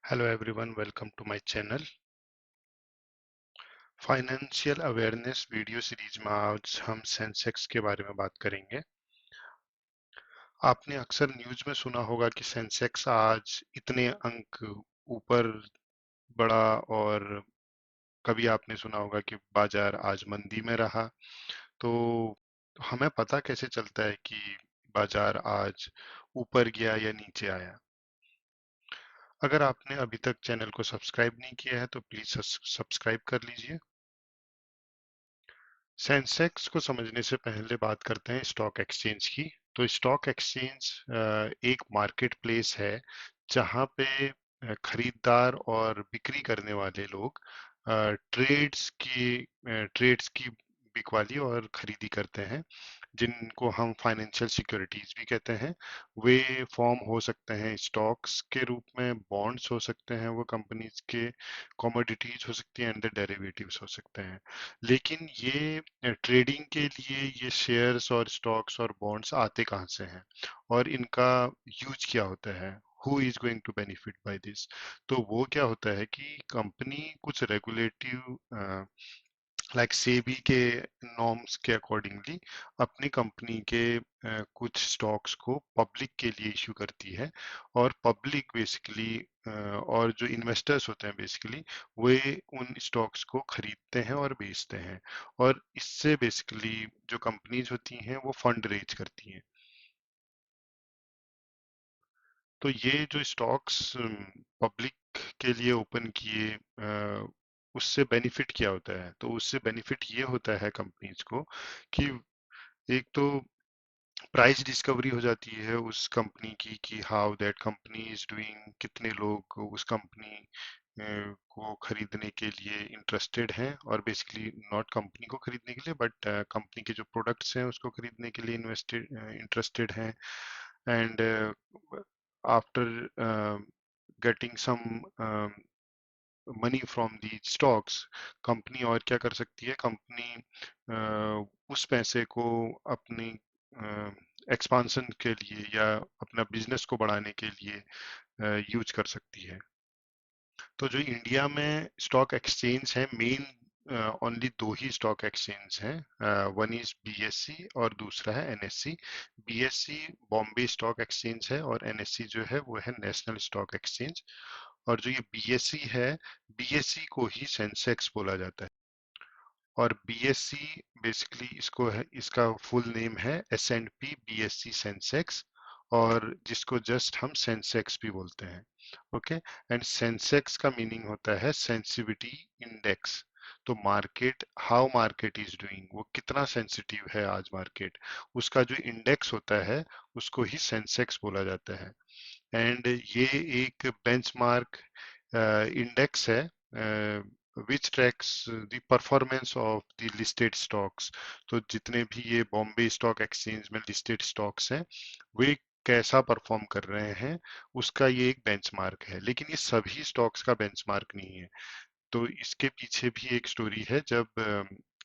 Hello everyone, welcome to my channel. Financial awareness video series में आज हम Sensex के बारे में बात करेंगे। आपने अक्सर न्यूज में सुना होगा कि सेंसेक्स आज इतने अंक ऊपर बढ़ा, और कभी आपने सुना होगा कि बाजार आज मंदी में रहा। तो हमें पता कैसे चलता है कि बाजार आज ऊपर गया या नीचे आया? अगर आपने अभी तक चैनल को सब्सक्राइब नहीं किया है तो प्लीज सब्सक्राइब कर लीजिए। सेंसेक्स को समझने से पहले बात करते हैं स्टॉक एक्सचेंज की। तो स्टॉक एक्सचेंज एक मार्केट प्लेस है जहां पे खरीदार और बिक्री करने वाले लोग ट्रेड्स की बिकवाली और खरीदी करते हैं, जिनको हम फाइनेंशियल सिक्योरिटीज भी कहते हैं। वे फॉर्म हो सकते हैं स्टॉक्स के रूप में, बॉन्ड्स हो सकते हैं वो कंपनीज के, कमोडिटीज हो सकती हैं, एंड डेरिवेटिव्स हो सकते हैं। लेकिन ये ट्रेडिंग के लिए ये शेयर्स और स्टॉक्स और बॉन्ड्स आते कहाँ से हैं, और इनका यूज क्या होता है? Who is going to benefit by this? तो वो क्या होता है कि कंपनी कुछ रेगुलेटिव लाइक सेबी के नॉर्म्स के अकॉर्डिंगली अपनी कंपनी के कुछ स्टॉक्स को पब्लिक के लिए इश्यू करती है। और पब्लिक बेसिकली और जो इन्वेस्टर्स होते हैं बेसिकली, वे उन स्टॉक्स को खरीदते हैं और बेचते हैं। और इससे बेसिकली जो कंपनीज होती हैं वो फंड रेज करती हैं। तो ये जो स्टॉक्स पब्लिक के लिए ओपन किए, उससे बेनिफिट क्या होता है? तो उससे बेनिफिट ये होता है कंपनीज को कि एक तो प्राइस डिस्कवरी हो जाती है उस कंपनी की, कि how that company is doing, कितने लोग उस कंपनी को खरीदने के लिए इंटरेस्टेड हैं, और बेसिकली नॉट कंपनी को खरीदने के लिए बट कंपनी के जो प्रोडक्ट्स हैं उसको खरीदने के लिए इंटरेस्टेड हैं। And after getting some money from the stocks, company और क्या कर सकती है? कंपनी उस पैसे को अपनी एक्सपांसन के लिए या अपना बिजनेस को बढ़ाने के लिए यूज कर सकती है। तो जो इंडिया में स्टॉक एक्सचेंज है, मेन ओनली दो ही स्टॉक एक्सचेंज हैं। वन इज बीएससी और दूसरा है NSC. BSc Bombay Stock exchange है, और एनएससी जो है वो है नेशनल स्टॉक एक्सचेंज। और जो ये बीएससी है, बीएससी को ही सेंसेक्स बोला जाता है। और बीएससी बेसिकली इसको है, इसका फुल नेम है S and P BSc Sensex, और जिसको जस्ट हम सेंसेक्स भी बोलते हैं। ओके। एंड सेंसेक्स का मीनिंग होता है सेंसिटिविटी इंडेक्स। तो market, how market is doing, वो कितना सेंसिटिव है आज मार्केट, उसका जो इंडेक्स होता है उसको ही सेंसेक्स बोला जाता है। एंड ये एक बेंचमार्क इंडेक्स है which tracks the performance of the listed stocks. तो जितने भी ये बॉम्बे स्टॉक एक्सचेंज में लिस्टेड स्टॉक्स हैं, वे कैसा परफॉर्म कर रहे हैं, उसका ये एक बेंचमार्क है। लेकिन ये सभी स्टॉक्स का बेंचमार्क नहीं है। तो इसके पीछे भी एक स्टोरी है। जब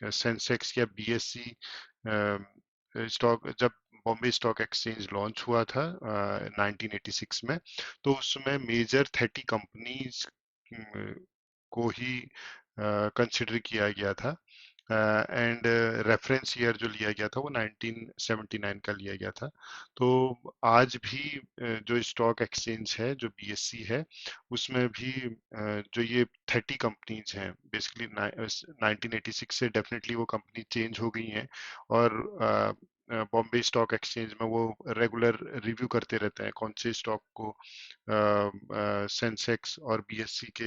सेंसेक्स या बीएससी स्टॉक, जब बॉम्बे स्टॉक एक्सचेंज लॉन्च हुआ था 1986 में, तो उसमें मेजर 30 कंपनीज को ही कंसिडर किया गया था। एंड रेफरेंस ईयर जो लिया गया था वो 1979 का लिया गया था। तो आज भी जो स्टॉक एक्सचेंज है, जो बीएससी है, उसमें भी जो ये 30 कंपनीज हैं बेसिकली, 1986 से डेफिनेटली वो कंपनी चेंज हो गई हैं। और बॉम्बे स्टॉक एक्सचेंज में वो रेगुलर रिव्यू करते रहते हैं कौन से स्टॉक को सेंसेक्स और बीएससी के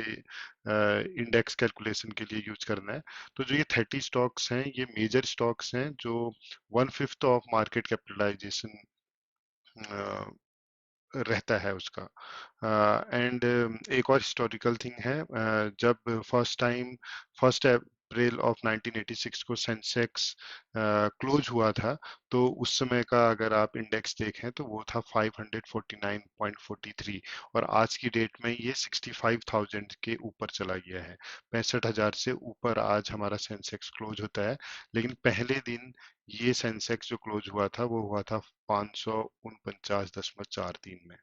इंडेक्स कैलकुलेशन के लिए यूज करना है। तो जो ये 30 स्टॉक्स हैं, ये मेजर स्टॉक्स हैं जो 1/5 ऑफ मार्केट कैपिटलाइजेशन रहता है उसका। एंड एक और हिस्टोरिकल थिंग है, जब फर्स्ट अप्रैल ऑफ 1986 को सेंसेक्स क्लोज हुआ था, तो उस समय का अगर आप इंडेक्स देखें तो वो था 549.43, और आज की डेट में ये 65,000 के ऊपर चला गया है। 65,000 से ऊपर आज हमारा सेंसेक्स क्लोज होता है। लेकिन पहले दिन ये सेंसेक्स जो क्लोज हुआ था वो हुआ था 549.43 में।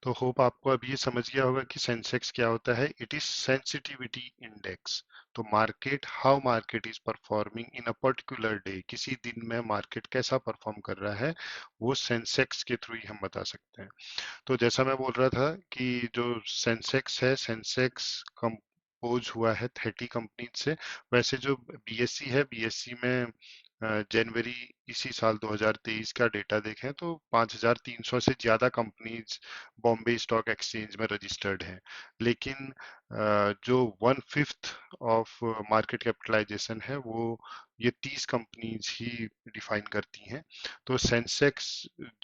तो होप आपको अब ये समझ गया होगा कि सेंसेक्स क्या होता है। It is sensitivity index. तो market, how market is performing in a particular day, किसी दिन में मार्केट कैसा परफॉर्म कर रहा है, वो सेंसेक्स के थ्रू ही हम बता सकते हैं। तो जैसा मैं बोल रहा था कि जो सेंसेक्स है, सेंसेक्स कंपोज हुआ है 30 कंपनी से। वैसे जो बीएससी है, बीएससी में जनवरी इसी साल 2023 का डेटा देखें तो 5,300 से ज्यादा कंपनीज बॉम्बे स्टॉक एक्सचेंज में रजिस्टर्ड हैं। लेकिन जो 1/5 ऑफ मार्केट कैपिटलाइजेशन है वो ये 30 कंपनीज ही डिफाइन करती हैं। तो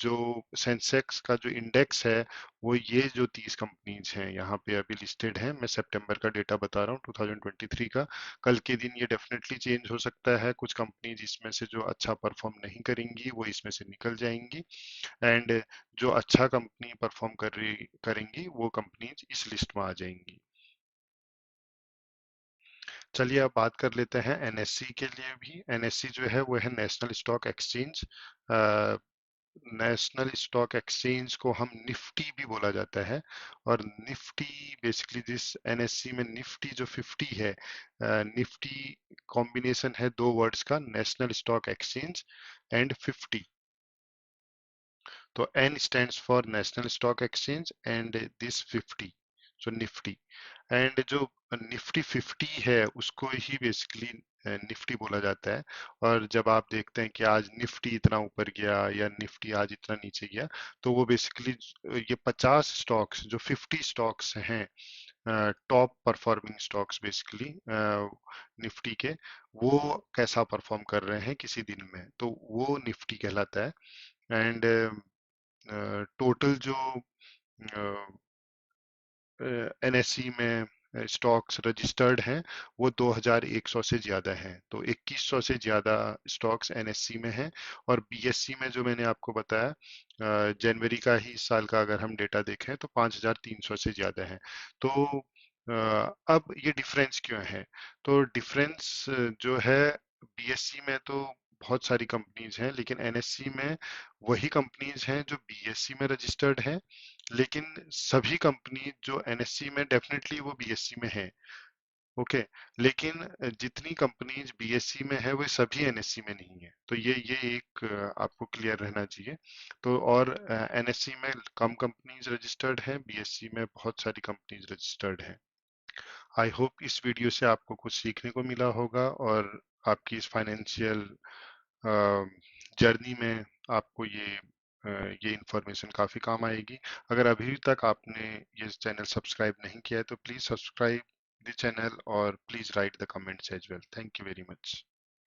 जो सेंसेक्स का जो इंडेक्स है वो ये जो 30 कंपनीज हैं यहाँ पे अभी लिस्टेड हैं। मैं सितंबर का डेटा बता रहा हूँ 2023 का। कल के दिन ये डेफिनेटली चेंज हो सकता है, कुछ कंपनीज इसमें से जो अच्छा परफॉर्म नहीं करेंगी वो इसमें से निकल जाएंगी, एंड जो अच्छा कंपनी परफॉर्म करेंगी वो कंपनीज इस लिस्ट में आ जाएंगी। चलिए अब बात कर लेते हैं एनएससी के लिए भी। एनएससी जो है वो है national stock exchange. National stock exchange को हम निफ्टी भी बोला जाता है। और निफ्टी बेसिकली जिस एनएससी में निफ्टी जो 50 है, निफ्टी कॉम्बिनेशन है दो वर्ड्स का, नेशनल स्टॉक एक्सचेंज एंड 50। तो N stands for National Stock Exchange and this 50, so Nifty. And जो निफ्टी 50 है उसको ही बेसिकली निफ्टी बोला जाता है। और जब आप देखते हैं कि आज निफ्टी इतना ऊपर गया या निफ्टी आज इतना नीचे गया, तो वो बेसिकली ये 50 स्टॉक्स, जो 50 स्टॉक्स हैं, top performing stocks basically Nifty के, वो कैसा परफॉर्म कर रहे हैं किसी दिन में, तो वो निफ्टी कहलाता है। एंड टोटल जो एनएससी में स्टॉक्स रजिस्टर्ड हैं वो 2100 से ज्यादा हैं। तो 2100 से ज्यादा स्टॉक्स एनएससी में हैं। और बीएससी में जो मैंने आपको बताया, जनवरी का ही इस साल का अगर हम डेटा देखें तो 5300 से ज्यादा है। तो अब ये डिफरेंस क्यों है? तो डिफरेंस जो है, बीएससी में तो बहुत सारी कंपनीज हैं, लेकिन एनएससी में वही कंपनीज हैं जो बीएससी में रजिस्टर्ड हैं। लेकिन सभी कंपनी जो एनएससी में, डेफिनेटली वो बीएससी में है, ओके। लेकिन जितनी कंपनीज बीएससी में है वो सभी एनएससी में नहीं है। तो ये एक आपको क्लियर रहना चाहिए। तो और एनएससी में कम कंपनीज रजिस्टर्ड हैं, बीएससी में बहुत सारी कंपनीज रजिस्टर्ड हैं। आई होप इस वीडियो से आपको कुछ सीखने को मिला होगा और आपकी इस फाइनेंशियल जर्नी में आपको ये इंफॉर्मेशन काफ़ी काम आएगी। अगर अभी तक आपने ये चैनल सब्सक्राइब नहीं किया है तो प्लीज़ सब्सक्राइब द चैनल और please write the comments as well. Thank you very much.